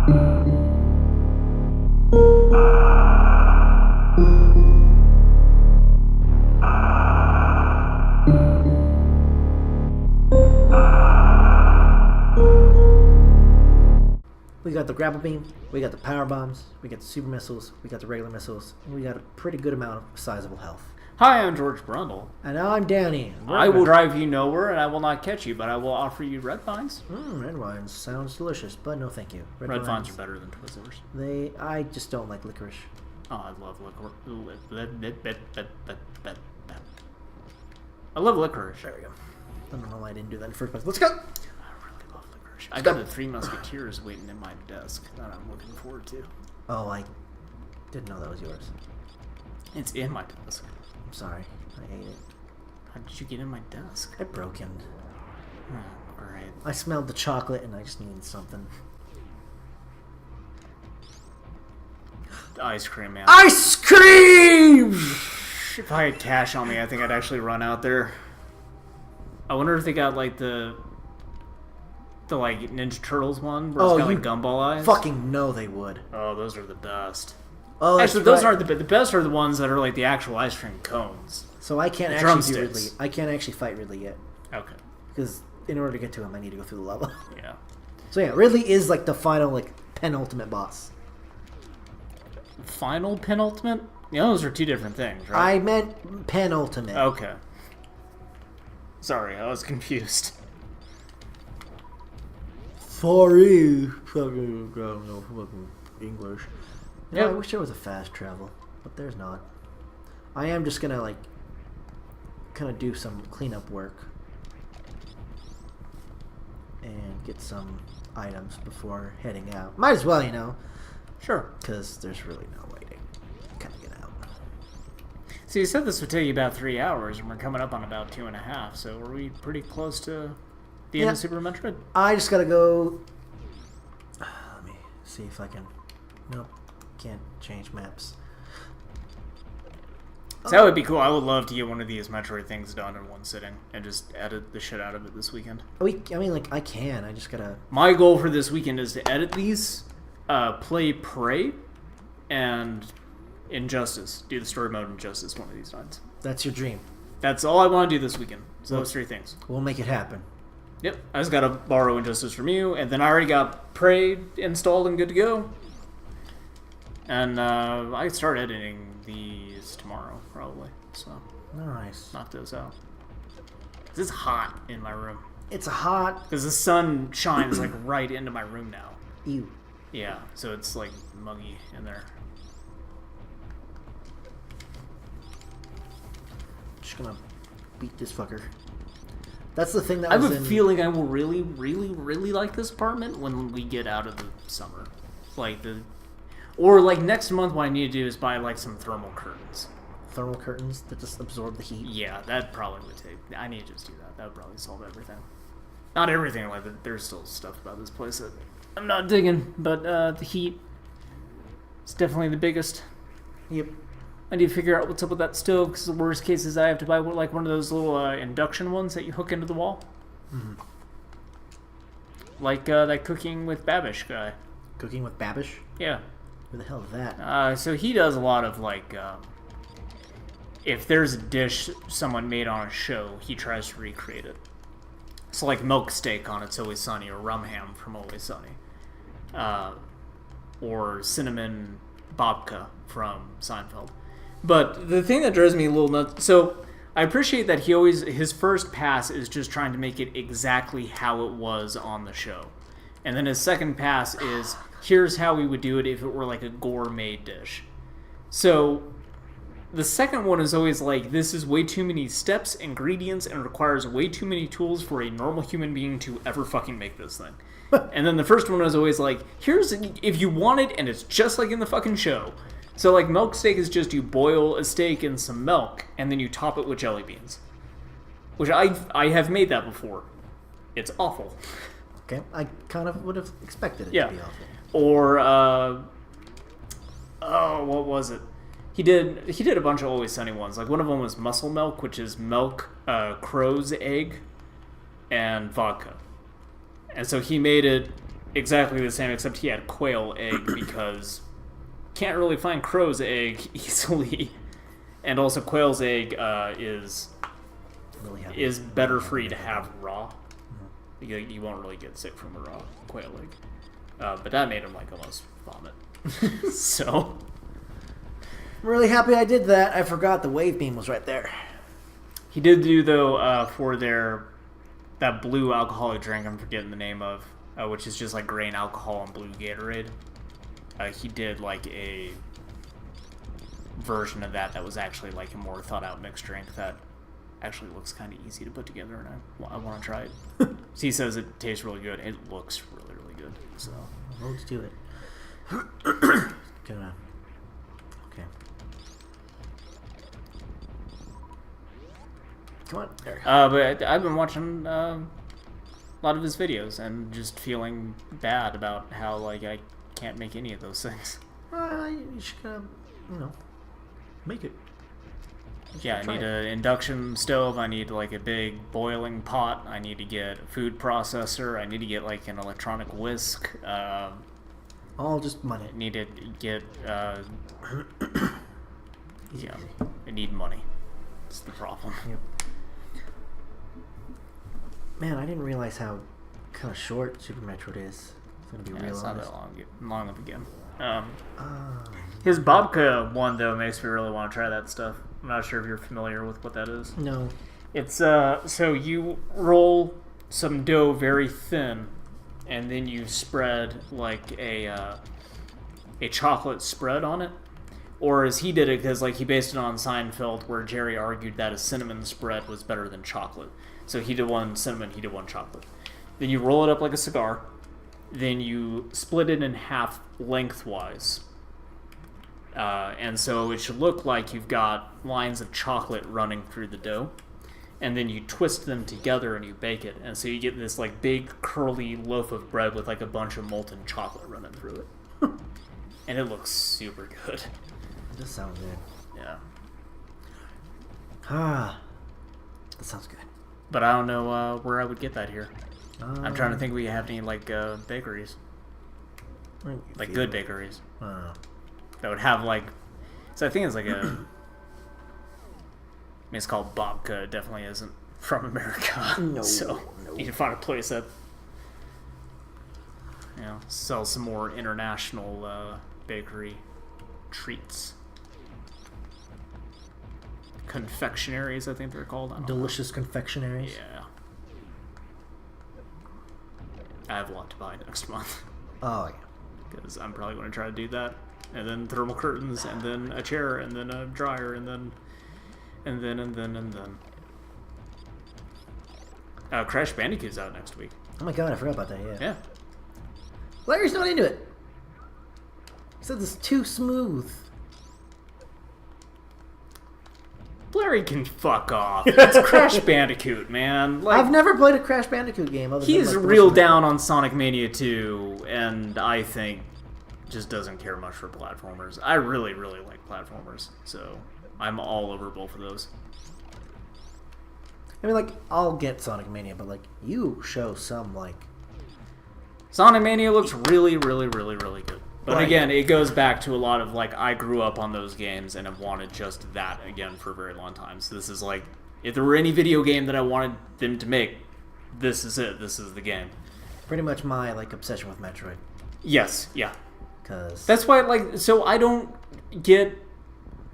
We got the grapple beam, we got the power bombs, we got the super missiles, we got the regular missiles, and we got a pretty good amount of sizable health. Hi, I'm George Brundle. And now I'm Danny. I will drive you nowhere, and I will not catch you, but I will offer you red vines. Red wines sounds delicious, but no thank you. Red vines are better than Twizzlers. I just don't like licorice. Oh, I love licorice. I love licorice. There we go. I don't know why I didn't do that in the first place. Let's go! I got the Three Musketeers waiting in my desk that I'm looking forward to. Oh, I didn't know that was yours. It's in my desk. I'm sorry. I ate it. How did you get in my desk? I broke in. Alright. I smelled the chocolate and I just needed something. Ice cream, man. Ice cream! If I had cash on me, I think I'd actually run out there. I wonder if they got like the like Ninja Turtles one where it's got like gumball eyes. Fucking know they would. Oh, those are the best. Oh, actually, those aren't the best. Are the ones that are like the actual ice cream cones. So I can't actually do Ridley. I can't actually fight Ridley yet. Okay. Because in order to get to him, I need to go through the level. Yeah. So yeah, Ridley is like the final, like penultimate boss. Final penultimate? Yeah, those are two different things, right? I meant penultimate. Okay. Sorry, I was confused. Sorry, fucking no fucking English. Yeah, I wish there was a fast travel, but there's not. I am just gonna like kind of do some cleanup work and get some items before heading out. Might as well, you know. Sure. Because there's really no way to kind of get out. So you said this would take you about 3 hours, and we're coming up on about 2.5. So are we pretty close to the end of Super Metroid? I just gotta go. Let me see if I can. Nope, can't change maps. So that would be cool. I would love to get one of these Metroid things done in one sitting and just edit the shit out of it this weekend. I mean, like, I can. I just gotta... My goal for this weekend is to edit these, play Prey, and Injustice. Do the story mode Injustice one of these nights. That's your dream. That's all I want to do this weekend. So those three things. We'll make it happen. Yep. I just gotta borrow Injustice from you, and then I already got Prey installed and good to go. And I start editing these tomorrow, probably. So nice. Knock those out. It's hot in my room. It's hot. Because the sun shines like right into my room now. Ew. Yeah, so it's like muggy in there. Just gonna beat this fucker. That's the thing that I have a feeling I will really, really, really like this apartment when we get out of the summer. Or like next month what I need to do is buy like some thermal curtains. Thermal curtains that just absorb the heat? Yeah, that probably would take... I need to just do that. That would probably solve everything. Not everything, like there's still stuff about this place that I'm not digging, but the heat is definitely the biggest. Yep. I need to figure out what's up with that stove, because the worst case is I have to buy like one of those little induction ones that you hook into the wall. Mm-hmm. Like that Cooking with Babish guy. Cooking with Babish? Yeah. Who the hell is that? So he does a lot of like... if there's a dish someone made on a show, he tries to recreate it. So like milk steak on It's Always Sunny, or rum ham from Always Sunny. Or cinnamon babka from Seinfeld. But the thing that drives me a little nuts... So I appreciate that his first pass is just trying to make it exactly how it was on the show. And then his second pass is, here's how we would do it if it were like a gourmet dish. So... the second one is always like, this is way too many steps, ingredients, and requires way too many tools for a normal human being to ever fucking make this thing. And then the first one is always like, here's, if you want it, and it's just like in the fucking show. So like milk steak is just you boil a steak in some milk, and then you top it with jelly beans. Which I have made that before. It's awful. Okay, I kind of would have expected it to be awful. Or, what was it? He did a bunch of Always Sunny ones. Like one of them was muscle milk, which is milk, crow's egg, and vodka. And so he made it exactly the same, except he had quail egg because can't really find crow's egg easily, and also quail's egg is better for you to have raw. You won't really get sick from a raw quail egg, but that made him like almost vomit. So I'm really happy I did that. I forgot the wave beam was right there. he did do though for that blue alcoholic drink I'm forgetting the name of, which is just like grain alcohol and blue Gatorade. He did like a version of that was actually like a more thought out mixed drink that actually looks kind of easy to put together, and I want to try it. He says it tastes really good. It looks really, really good. So let's do it. Gonna. Okay. Come on. There. But I've been watching a lot of his videos and just feeling bad about how like I can't make any of those things. You should, make it. Yeah, I need an induction stove. I need like a big boiling pot. I need to get a food processor. I need to get like an electronic whisk. All just money. I need to get. I need money. That's the problem. Yep. Man, I didn't realize how kind of short Super Metroid is. It's gonna be real. It's not honest. that long of a game. His Babka one though makes me really want to try that stuff. I'm not sure if you're familiar with what that is. No. It's so you roll some dough very thin, and then you spread like a chocolate spread on it. Or as he did it, because like he based it on Seinfeld, where Jerry argued that a cinnamon spread was better than chocolate. So he did one cinnamon, he did one chocolate. Then you roll it up like a cigar. Then you split it in half lengthwise. And so it should look like you've got lines of chocolate running through the dough. And then you twist them together and you bake it. And so you get this like big curly loaf of bread with like a bunch of molten chocolate running through it. And it looks super good. This sounds good. Yeah. That sounds good. But I don't know where I would get that here. I'm trying to think if we have any like bakeries. Like good bakeries. That would have like, so I think it's like I mean, it's called Babka. It definitely isn't from America. No. So you need to find a place that, sells some more international bakery treats. Confectionaries, I think they're called. I don't Delicious confectionaries. Yeah. I have a lot to buy next month. Oh yeah. Because I'm probably going to try to do that. And then thermal curtains, and then a chair, and then a dryer, and then. Crash Bandicoot's out next week. Oh my god, I forgot about that, yeah. Yeah. Larry's not into it. He said this is too smooth. Larry can fuck off. It's Crash Bandicoot, man. Like, I've never played a Crash Bandicoot game other he's than like, real down on Sonic Mania 2, and I think just doesn't care much for platformers. I really, really like platformers, so I'm all over both of those. I mean, like, I'll get Sonic Mania, but, like, you show some, like... Sonic Mania looks really, really, really, really good. But Right. again, it goes back to a lot of, like, I grew up on those games and have wanted just that again for a very long time. So this is like, if there were any video game that I wanted them to make, this is it. This is the game. Pretty much my, like, obsession with Metroid. Yes, yeah. Because... That's why, like, so I don't get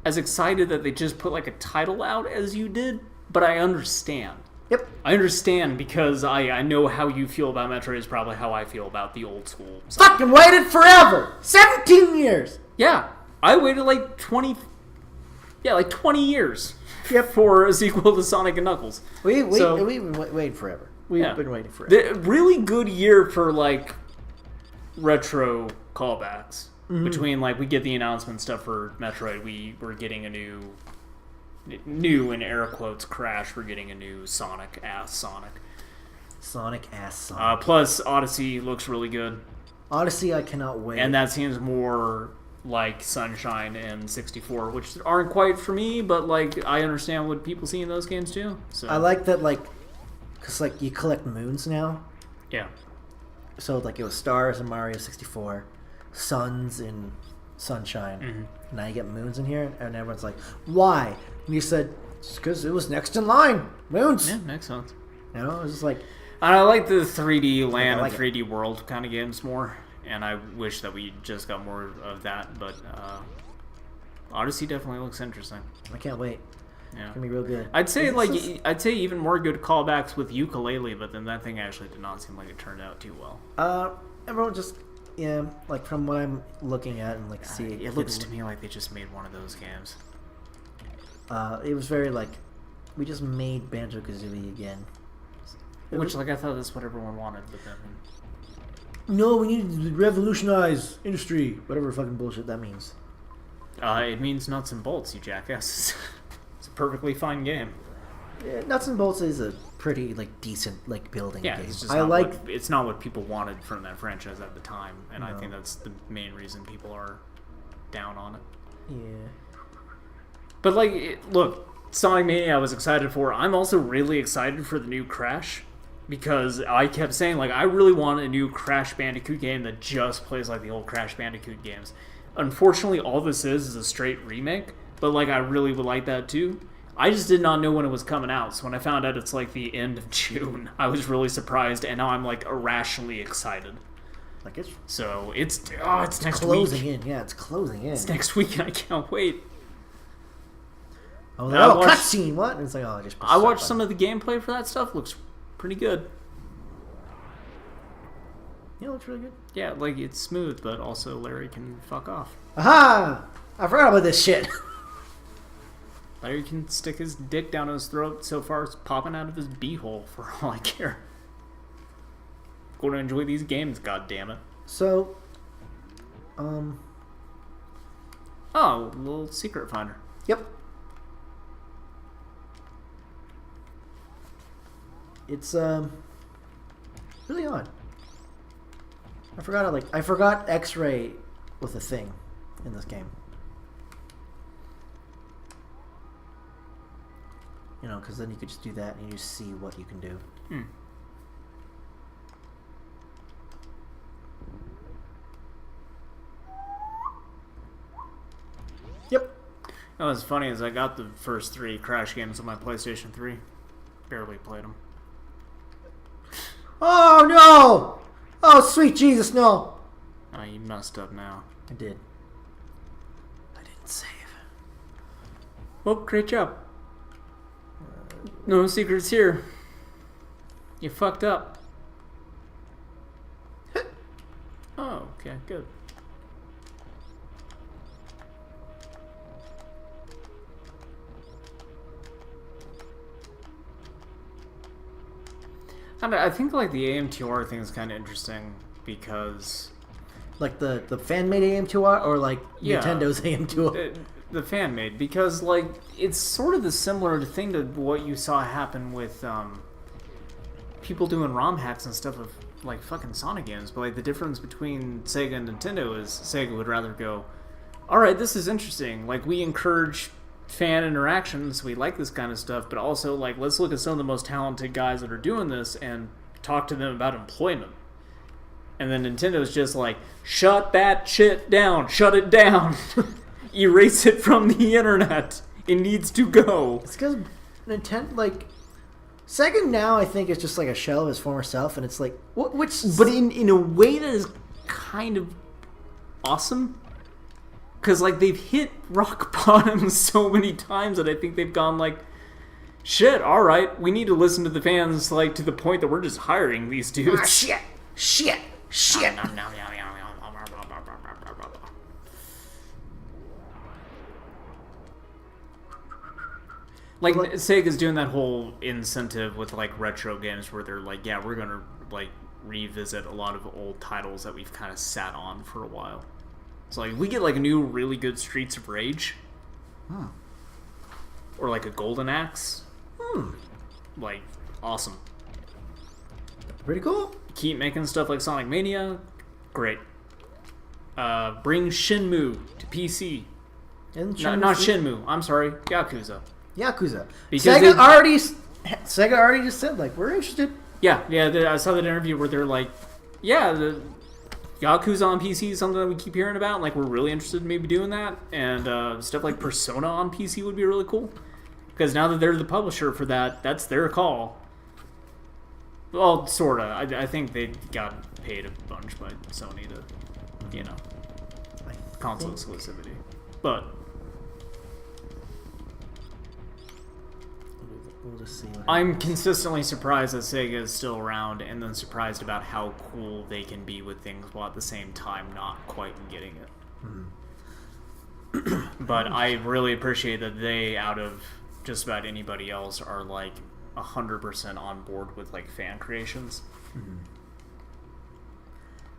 as excited that they just put, like, a title out as you did, but I understand. Yep. I understand because I know how you feel about Metroid is probably how I feel about the old school. Fucking waited forever! 17 years! Yeah. I waited like 20 years for a sequel to Sonic and Knuckles. We've been waiting forever. We've been waiting forever. The really good year for, like, retro callbacks. Mm-hmm. Between, like, we get the announcement stuff for Metroid, we were getting a new in air quotes Crash, we're getting a new Sonic. Sonic. Plus Odyssey looks really good. Odyssey, I cannot wait. And that seems more like Sunshine and 64, which aren't quite for me, but like I understand what people see in those games too. So I like that, like, because like you collect moons now. Yeah. So like it was stars in Mario 64, suns in Sunshine. Mm-hmm. Now you get moons in here, and everyone's like, "Why?" And you said, "It's because it was next in line. Moons." Yeah, makes sense. You know, it was just like. I like the 3D land like and 3D world kind of games more, and I wish that we just got more of that. But Odyssey definitely looks interesting. I can't wait. Yeah, it's gonna be real good. I'd say I'd say even more good callbacks with Ukulele, but then that thing actually did not seem like it turned out too well. Everyone just like from what I'm looking at and like seeing, it looks to me like they just made one of those games. It was very like we just made Banjo-Kazooie again. Which, like, I thought that's what everyone wanted, but then... No, we need to revolutionize industry. Whatever fucking bullshit that means. It means nuts and bolts, you jackass. It's a perfectly fine game. Yeah, Nuts and Bolts is a pretty, like, decent, like, building game. It's just it's not what people wanted from that franchise at the time, and I think that's the main reason people are down on it. Yeah. But, like, look, Sonic Mania I was excited for. I'm also really excited for the new Crash. Because I kept saying, like, I really want a new Crash Bandicoot game that just plays like the old Crash Bandicoot games. Unfortunately, all this is a straight remake, but, like, I really would like that, too. I just did not know when it was coming out, so when I found out it's, like, the end of June, I was really surprised, and now I'm, like, irrationally excited. Like, it's... So, it's next week. Closing in. Yeah, it's closing in. It's next week, and I can't wait. Oh, cutscene, what? And it's like, oh, I watched some of the gameplay for that stuff. Looks pretty good. Yeah, it looks really good. Yeah, like, it's smooth, but also Larry can fuck off. Aha! I forgot about this shit. Larry can stick his dick down his throat so far it's popping out of his beehole for all I care. Going to enjoy these games, goddammit. So, Oh, little secret finder. Yep. It's really odd. I forgot X-ray was a thing in this game. You know, because then you could just do that and you just see what you can do. Yep. Oh, what's funny is I got the first 3 Crash games on my PlayStation 3. Barely played them. Oh, no! Oh, sweet Jesus, no! Oh, you messed up now. I did. I didn't save. Well, great job. No secrets here. You fucked up. Oh, okay, good. I think like the AMTR thing is kind of interesting because, like the fan-made AM2R or like Nintendo's AM2R. The fan-made, because like it's sort of the similar thing to what you saw happen with people doing ROM hacks and stuff of like fucking Sonic games. But like the difference between Sega and Nintendo is Sega would rather go, all right, this is interesting. Like we encourage fan interactions, we like this kind of stuff, but also like let's look at some of the most talented guys that are doing this and talk to them about employment. And then Nintendo's just like, shut that shit down, shut it down. Erase it from the internet. It needs to go. It's because Nintendo, like, Sega now I think is just like a shell of his former self, and it's like, but in a way that is kind of awesome. Because, like, they've hit rock bottom so many times that I think they've gone, like, shit, alright, we need to listen to the fans, like, to the point that we're just hiring these dudes. Shit. Like, Sega's doing that whole incentive with, like, retro games where they're like, yeah, we're gonna, like, revisit a lot of old titles that we've kind of sat on for a while. So, like, we get, like, a new really good Streets of Rage. Or, like, a Golden Axe. Like, awesome. Pretty cool. Keep making stuff like Sonic Mania. Great. Bring Shenmue to PC. Not Shenmue. I'm sorry. Yakuza. Because Sega already just said, like, we're interested. Yeah, I saw that interview where they're like, yeah, the Yakuza on PC is something that we keep hearing about. Like, we're really interested in maybe doing that. And stuff like Persona on PC would be really cool. Because now that they're the publisher for that, that's their call. Well, sorta. I think they got paid a bunch by Sony to, console exclusivity. But we'll just see. I'm consistently surprised that Sega is still around, and then surprised about how cool they can be with things while at the same time not quite getting it. But I really appreciate that they, out of just about anybody else, are like 100% on board with like fan creations.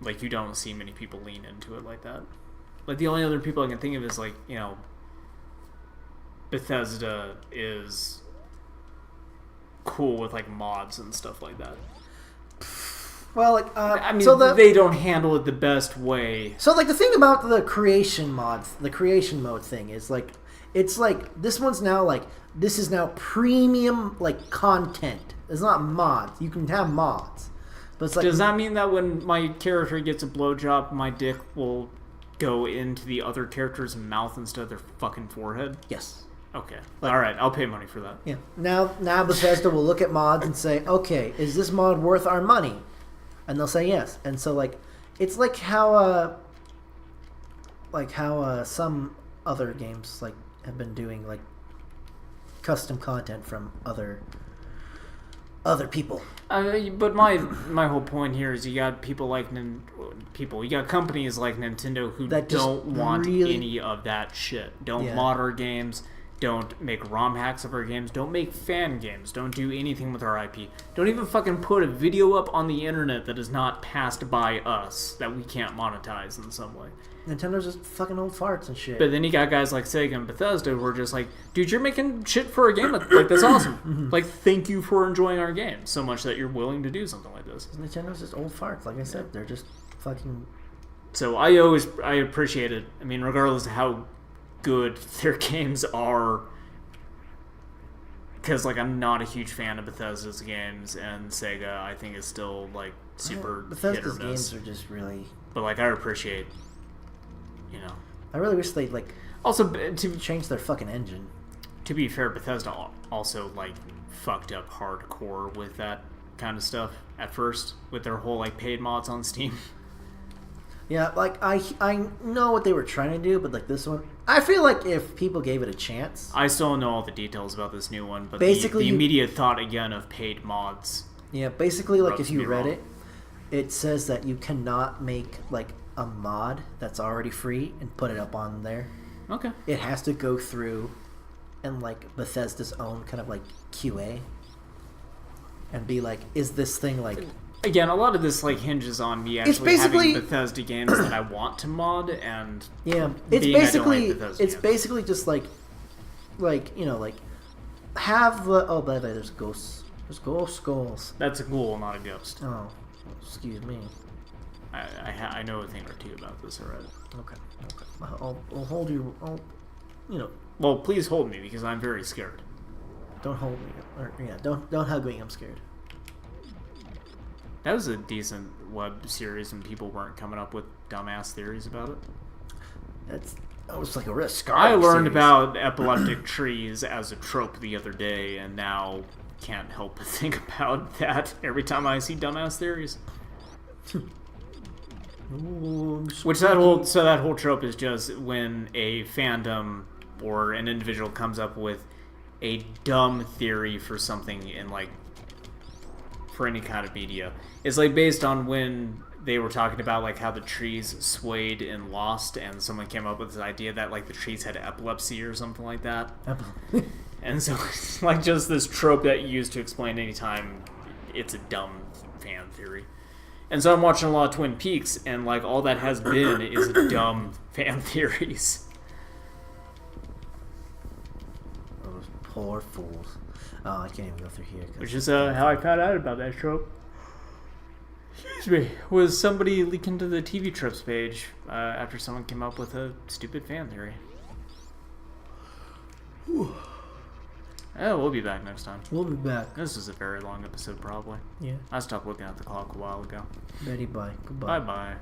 Like, you don't see many people lean into it like that. Like, the only other people I can think of is like, Bethesda is cool with like mods and stuff like that. Well, like, I mean, they don't handle it the best way. So, like, the thing about the creation mods, the creation mode thing is like, it's like this one's now like, this is now premium like content. It's not mods. You can have mods, but it's like, does that mean that when my character gets a blowjob, my dick will go into the other character's mouth instead of their fucking forehead? Yes. Okay. All right. I'll pay money for that. Yeah. Now Bethesda will look at mods and say, okay, is this mod worth our money? And they'll say yes. And so, like, it's like how some other games like have been doing like custom content from other people. But my whole point here is you got you got companies like Nintendo who that don't want any of that shit. Don't mod our games. Don't make ROM hacks of our games. Don't make fan games. Don't do anything with our IP. Don't even fucking put a video up on the internet that is not passed by us that we can't monetize in some way. Nintendo's just fucking old farts and shit. But then you got guys like Sega and Bethesda who are just like, dude, you're making shit for a game. Like, that's awesome. Like, thank you for enjoying our game so much that you're willing to do something like this. Nintendo's just old farts. Like I said, they're just fucking... So I appreciate it. I mean, regardless of how good their games are, because like I'm not a huge fan of Bethesda's games, and Sega I think is still like super Bethesda's hit or miss. games are just really, but like I appreciate, I really wish they'd like also to change their fucking engine. To be fair, Bethesda also like fucked up hardcore with that kind of stuff at first with their whole like paid mods on Steam. Yeah, like, I know what they were trying to do, but, like, this one... I feel like if people gave it a chance... I still don't know all the details about this new one, but basically the immediate thought, again, of paid mods... Yeah, basically, like, if you read it, it says that you cannot make, like, a mod that's already free and put it up on there. Okay. It has to go through and, like, Bethesda's own kind of, like, QA. And be like, is this thing, like... Again, a lot of this like hinges on me actually having Bethesda games that I want to mod, and it's basically just like have the by the way, there's ghosts, skulls. That's a ghoul, not a ghost. Oh, excuse me. I know a thing or two about this already. Okay. I'll hold you. Well, please hold me because I'm very scared. Don't hold me. Don't hug me. I'm scared. That was a decent web series, and people weren't coming up with dumbass theories about it. That was like a risk. I learned about epileptic trees as a trope the other day, and now can't help but think about that every time I see dumbass theories. That whole trope is just when a fandom or an individual comes up with a dumb theory for something in like for any kind of media. It's like based on when they were talking about like how the trees swayed in Lost, and someone came up with this idea that like the trees had epilepsy or something like that. And so it's like just this trope that you use to explain anytime it's a dumb fan theory. And so I'm watching a lot of Twin Peaks, and like all that has been is dumb fan theories. Those poor fools. Oh, I can't even go through here. Which is how I found out about that trope. Excuse me. Was somebody leaking to the TV Tropes page after someone came up with a stupid fan theory. Yeah, we'll be back next time. We'll be back. This is a very long episode, probably. Yeah. I stopped looking at the clock a while ago. Betty, bye. Goodbye. Bye-bye.